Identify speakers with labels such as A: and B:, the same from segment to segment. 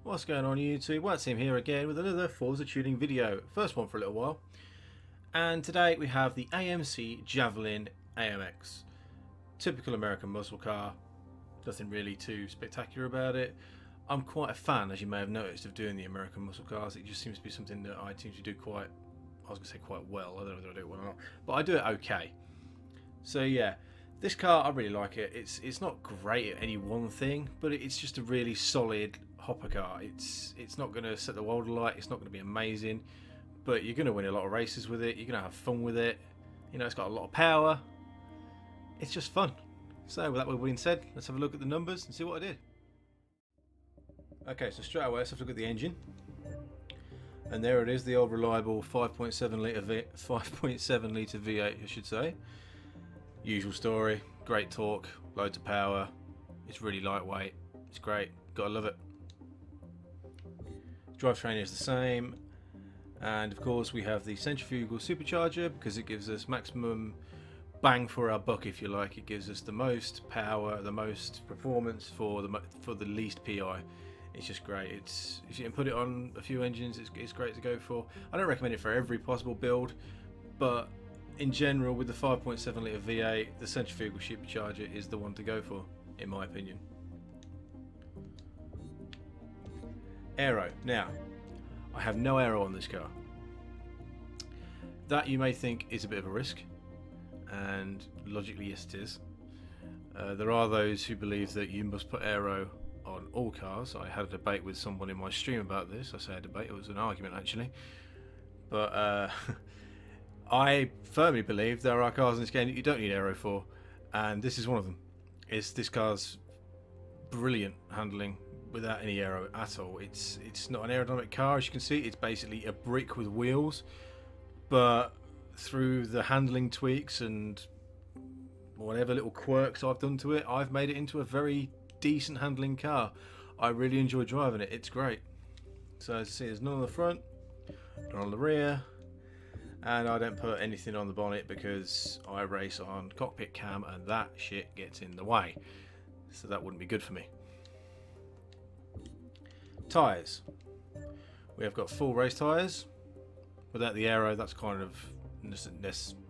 A: What's going on YouTube? Team here again with another Forza tuning video. First one for a little while. And today we have the AMC Javelin AMX. Typical American muscle car. Nothing really too spectacular about it. I'm quite a fan, as you may have noticed, of doing the American muscle cars. It just seems to be something that I seem to do quite, I was going to say quite well. I don't know whether I do it well or not. But I do it okay. So yeah. This car, I really like it. It's not great at any one thing, but it's just a really solid hopper car. It's not going to set the world alight. It's not going to be amazing, but you're going to win a lot of races with it. You're going to have fun with it. You know, it's got a lot of power. It's just fun. So with that being said, let's have a look at the numbers and see what I did. Okay, so straight away let's have a look at the engine. And there it is, the old reliable 5.7 litre V8, I should say. Usual story, great torque, loads of power, it's really lightweight, it's great, gotta love it. Drivetrain is the same, and of course we have the centrifugal supercharger because it gives us maximum bang for our buck, if you like. It gives us the most power, the most performance for the least PI. It's just great. If you can put it on a few engines, it's great to go for. I don't recommend it for every possible build, but in general, with the 5.7 litre V8, the centrifugal supercharger is the one to go for, in my opinion. Aero. Now, I have no aero on this car. That, you may think, is a bit of a risk, and logically, yes, it is. There are those who believe that you must put aero on all cars. I had a debate with someone in my stream about this. I say a debate, it was an argument actually. But I firmly believe there are cars in this game that you don't need aero for, and this is one of them. This car's brilliant handling without any aero at all. It's not an aerodynamic car, as you can see. It's basically a brick with wheels, but through the handling tweaks and whatever little quirks I've done to it, I've made it into a very decent handling car. I really enjoy driving it. It's great. So as you see, there's none on the front, none on the rear. And I don't put anything on the bonnet because I race on cockpit cam and that shit gets in the way. So that wouldn't be good for me. Tyres. We have got full race tyres. Without the aero, that's kind of,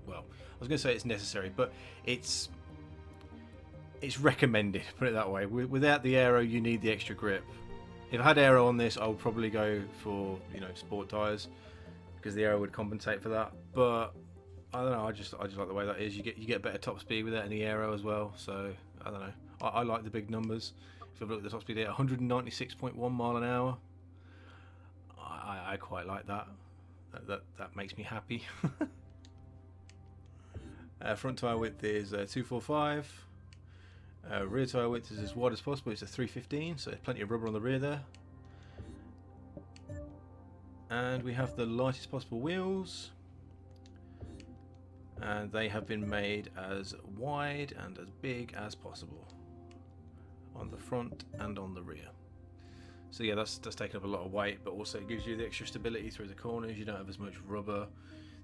A: well, I was going to say it's necessary, but it's recommended, put it that way. Without the aero, you need the extra grip. If I had aero on this, I would probably go for, you know, sport tyres, because the aero would compensate for that. But I don't know, I just like the way that is. You get better top speed without any aero as well. So I don't know, I like the big numbers. If you look at the top speed here, 196.1 mile an hour. I quite like that. That makes me happy. Front tyre width is 245. Rear tyre width is as wide as possible. It's a 315, so there's plenty of rubber on the rear there. And we have the lightest possible wheels, and they have been made as wide and as big as possible on the front and on the rear. So yeah, that's taking up a lot of weight, but also it gives you the extra stability through the corners. You don't have as much rubber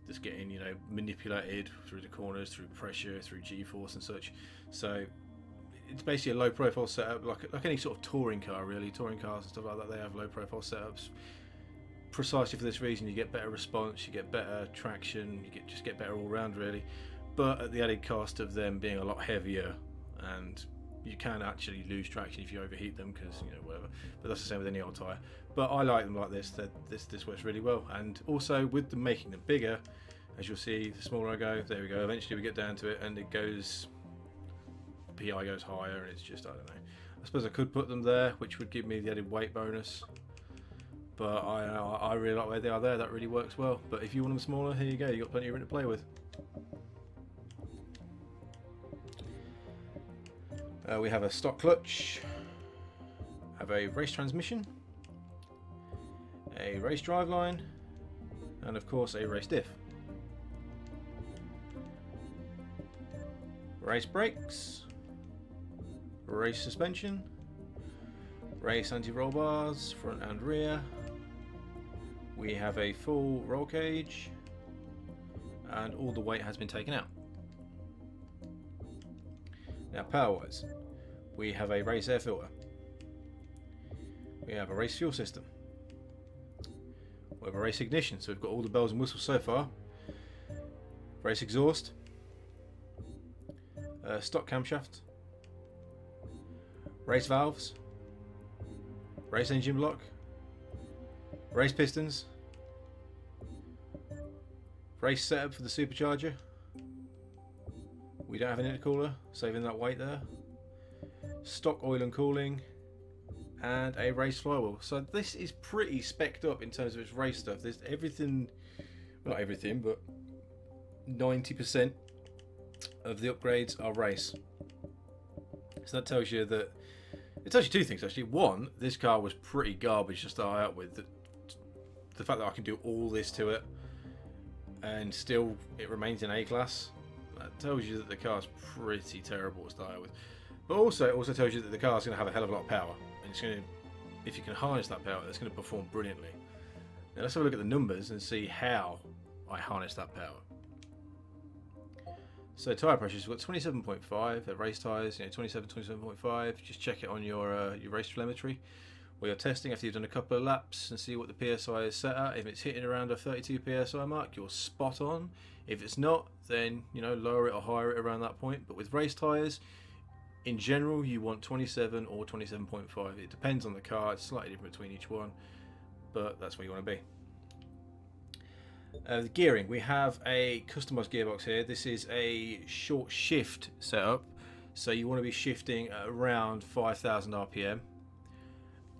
A: that's getting, you know, manipulated through the corners, through pressure, through G-force and such. So it's basically a low profile setup, like any sort of touring car really. Touring cars and stuff like that, they have low profile setups. Precisely for this reason. You get better response, you get better traction, you just get better all round really, but at the added cost of them being a lot heavier, and you can actually lose traction if you overheat them, because, you know, whatever. But that's the same with any old tyre. But I like them like this. This works really well. And also with them making them bigger, as you'll see, the smaller I go, there we go, eventually we get down to it and it goes, PI goes higher, and it's just, I don't know. I suppose I could put them there, which would give me the added weight bonus. But I really like where they are there. That really works well. But if you want them smaller, here you go. You've got plenty of room to play with. We have a stock clutch, have a race transmission, a race driveline, and of course a race diff. Race brakes, race suspension, race anti-roll bars, front and rear. We have a full roll cage, and all the weight has been taken out. Now power wise, we have a race air filter, we have a race fuel system. We have a race ignition, so we've got all the bells and whistles so far. Race exhaust. Stock camshaft. Race valves. Race engine block. Race pistons. Race setup for the supercharger. We don't have an intercooler, saving that weight there. Stock oil and cooling. And a race flywheel. So this is pretty specced up in terms of its race stuff. There's everything, well, not everything, but 90% of the upgrades are race. So that tells you that, it tells you two things actually. One, this car was pretty garbage to start out with. The fact that I can do all this to it and still it remains in A class, that tells you that the car's pretty terrible to start out with. But also, it also tells you that the car's going to have a hell of a lot of power, and it's going to, if you can harness that power, it's going to perform brilliantly. Now let's have a look at the numbers and see how I harness that power. So tyre pressures, we've got 27.5 at race tyres, 27, 27.5. Just check it on your race telemetry where you're testing after you've done a couple of laps and see what the PSI is set at. If it's hitting around a 32 PSI mark, you're spot on. If it's not, then lower it or higher it around that point. But with race tyres, in general, you want 27 or 27.5. It depends on the car. It's slightly different between each one, but that's where you want to be. The gearing, we have a customized gearbox here. This is a short shift setup, so you want to be shifting at around 5,000 RPM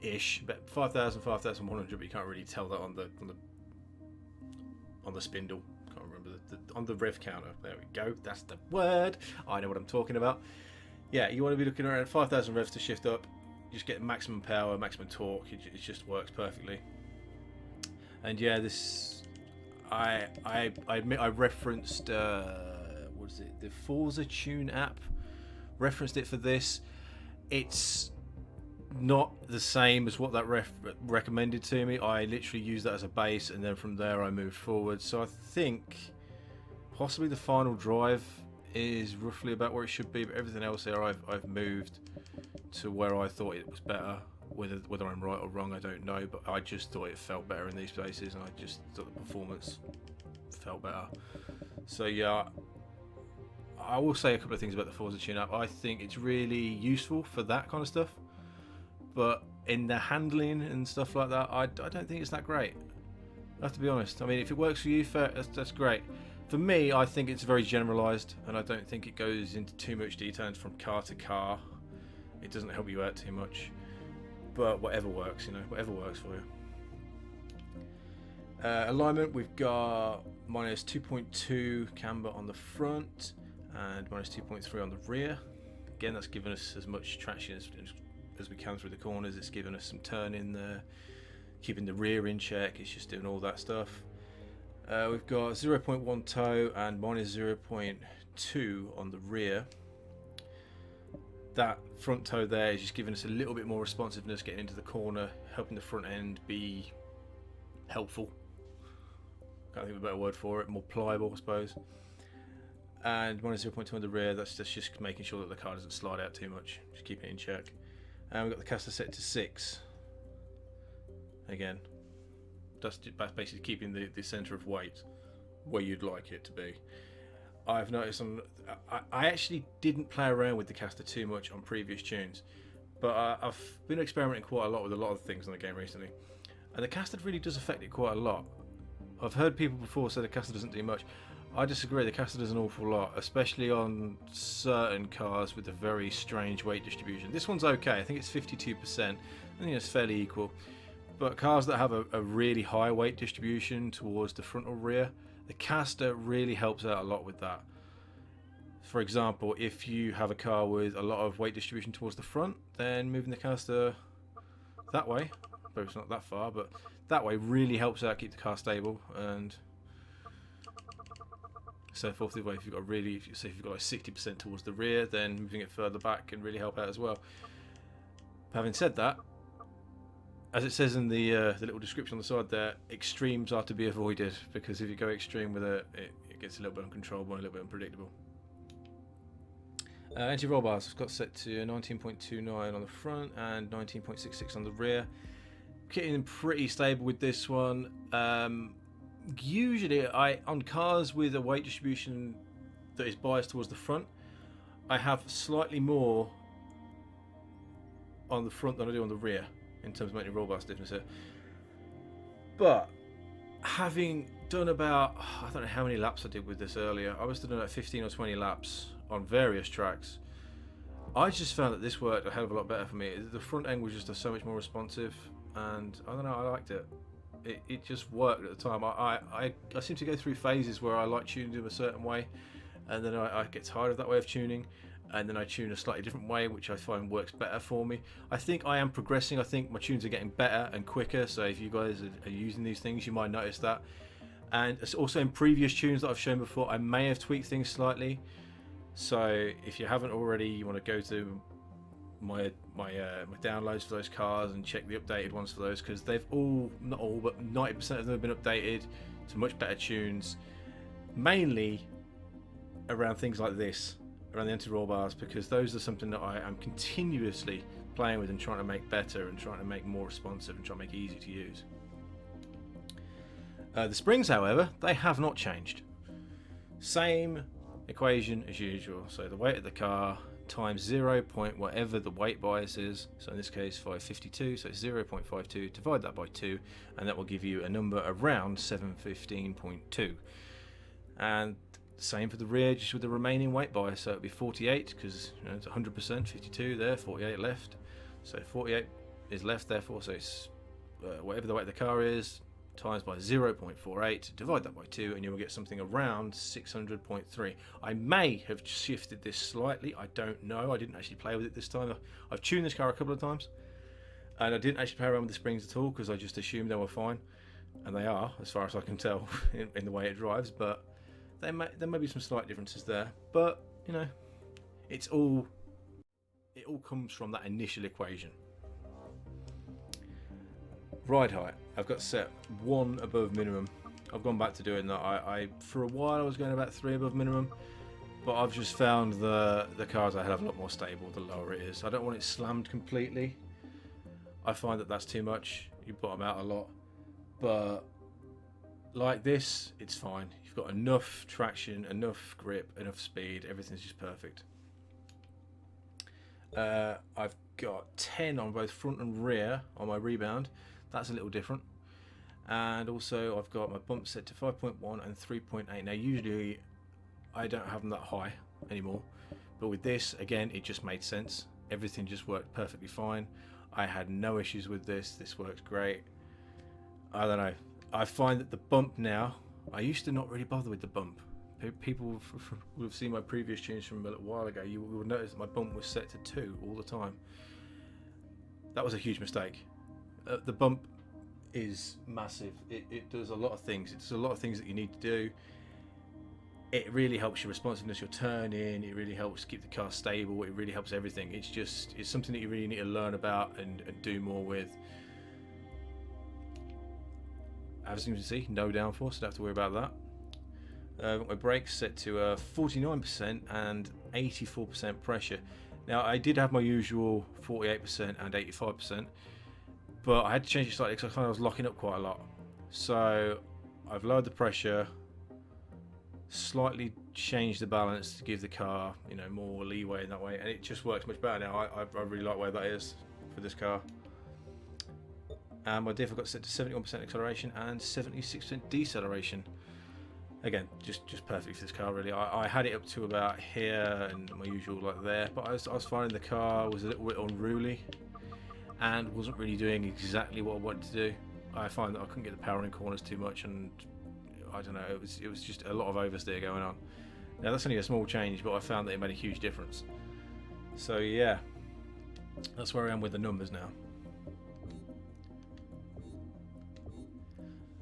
A: ish, but 5,000, 5,100, but you can't really tell that on the spindle. Can't remember on the rev counter. There we go. That's the word. I know what I'm talking about. Yeah, you want to be looking around 5,000 revs to shift up. You just get maximum power, maximum torque. It just works perfectly. And yeah, this. I admit I referenced what is it? The Forza Tune app. Referenced it for this. It's not the same as what that recommended to me. I literally used that as a base, and then from there I moved forward. So I think possibly the final drive is roughly about where it should be, but everything else here I've moved to where I thought it was better. Whether I'm right or wrong, I don't know, but I just thought it felt better in these places, and I just thought the performance felt better. So yeah, I will say a couple of things about the Forza Tune app. I think it's really useful for that kind of stuff, but in the handling and stuff like that, I don't think it's that great. I have to be honest. I mean, if it works for you, fair, that's great. For me, I think it's very generalised, and I don't think it goes into too much detail from car to car. It doesn't help you out too much. But whatever works, whatever works for you. Alignment, we've got minus 2.2 camber on the front and minus 2.3 on the rear. Again, that's given us as much traction as we can through the corners. It's given us some turn in there, keeping the rear in check. It's just doing all that stuff. We've got 0.1 toe and minus 0.2 on the rear. That front toe there is just giving us a little bit more responsiveness getting into the corner, helping the front end be helpful. Can't think of a better word for it. More pliable, I suppose. And minus 0.2 on the rear, that's just making sure that the car doesn't slide out too much. Just keeping it in check. And we've got the caster set to 6. Again, that's basically keeping the centre of weight where you'd like it to be. I've noticed I actually didn't play around with the caster too much on previous tunes, but I've been experimenting quite a lot with a lot of things in the game recently, and the caster really does affect it quite a lot. I've heard people before say the caster doesn't do much. I disagree. The caster does an awful lot, especially on certain cars with a very strange weight distribution. This one's okay. I think it's 52%. I think it's fairly equal. But cars that have a really high weight distribution towards the front or rear, the caster really helps out a lot with that. For example, if you have a car with a lot of weight distribution towards the front, then moving the caster that way, but it's not that far, but that way really helps out keep the car stable, and so forth. If you've got if you've got like 60% towards the rear, then moving it further back can really help out as well. Having said that, as it says in the little description on the side there, extremes are to be avoided, because if you go extreme with it, it gets a little bit uncontrollable and a little bit unpredictable. Anti-roll bars, I've got set to 19.29 on the front and 19.66 on the rear. getting pretty stable with this one. Usually, on cars with a weight distribution that is biased towards the front, I have slightly more on the front than I do on the rear in terms of making roll bar stiffness here. But having done about, I don't know how many laps I did with this earlier. I was doing about 15 or 20 laps on various tracks. I just found that this worked a hell of a lot better for me. The front end was just so much more responsive, and I don't know, I liked it. It just worked at the time. I seem to go through phases where I like tuning them a certain way, and then I get tired of that way of tuning, and then I tune a slightly different way, which I find works better for me. I think I am progressing. I think my tunes are getting better and quicker, so if you guys are using these things, you might notice that. And also in previous tunes that I've shown before, I may have tweaked things slightly. So if you haven't already, you want to go to my downloads for those cars and check the updated ones for those, because they've all, not all, but 90% of them have been updated to much better tunes, mainly around things like this, around the anti-roll bars, because those are something that I am continuously playing with and trying to make better and trying to make more responsive and trying to make easy to use. The springs, however, they have not changed. Same equation as usual. So the weight of the car times 0. Whatever the weight bias is. So in this case 552. So it's 0.52. Divide that by 2, and that will give you a number around 715.2. And same for the rear, just with the remaining weight bias. So it'll be 48 because it's 100%. 52 there, 48 left. So 48 is left, therefore. So it's whatever the weight of the car is, times by 0.48, divide that by 2, and you will get something around 600.3. I may have shifted this slightly, I don't know, I didn't actually play with it this time. I've tuned this car a couple of times, and I didn't actually play around with the springs at all, because I just assumed they were fine, and they are, as far as I can tell, in the way it drives, but there may be some slight differences there, but, you know, it all comes from that initial equation. Ride height, I've got set 1 above minimum. I've gone back to doing that. I for a while I was going about 3 above minimum, but I've just found the cars I have a lot more stable the lower it is. I don't want it slammed completely. I find that that's too much. You bottom out a lot, but like this, it's fine. You've got enough traction, enough grip, enough speed. Everything's just perfect. I've got 10 on both front and rear on my rebound. That's a little different. And also I've got my bump set to 5.1 and 3.8. Now usually I don't have them that high anymore, but with this, again, it just made sense. Everything just worked perfectly fine. I had no issues with this. This worked great. I don't know. I find that the bump now, I used to not really bother with the bump. People who have seen my previous tunes from a little while ago, you will notice that my bump was set to 2 all the time. That was a huge mistake. The bump is massive. It does a lot of things. It does a lot of things that you need to do. It really helps your responsiveness, your turning. It really helps keep the car stable. It really helps everything. It's something that you really need to learn about and do more with. As you can see, no downforce, don't have to worry about that. I've got my brakes set to 49% and 84% pressure. Now I did have my usual 48% and 85%, but I had to change it slightly because I found I was locking up quite a lot. So I've lowered the pressure, slightly changed the balance to give the car, you know, more leeway in that way, and it just works much better now. I really like where that is for this car. And my diff I got set to 71% acceleration and 76% deceleration. Again, just perfect for this car, really. I had it up to about here and my usual like there, but I was finding the car was a little bit unruly and wasn't really doing exactly what I wanted to do. I find that I couldn't get the power in corners too much, and I don't know, it was just a lot of oversteer going on. Now that's only a small change, but I found that it made a huge difference. So yeah, that's where I am with the numbers now.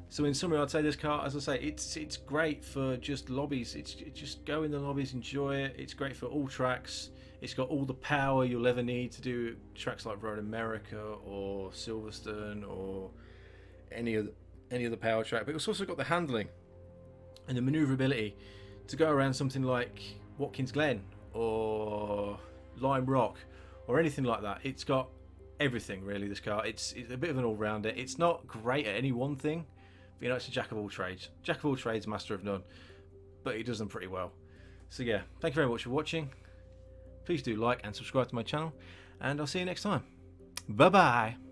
A: So in summary, I'd say this car, as I say, it's great for just lobbies. It's just go in the lobbies, enjoy it. It's great for all tracks. It's got all the power you'll ever need to do tracks like Road America or Silverstone or any other power track. But it's also got the handling and the manoeuvrability to go around something like Watkins Glen or Lime Rock or anything like that. It's got everything really. This car, it's a bit of an all-rounder. It's not great at any one thing, but you know, it's a jack of all trades. Jack of all trades, master of none. But he does them pretty well. So yeah, thank you very much for watching. Please do like and subscribe to my channel, and I'll see you next time. Bye bye.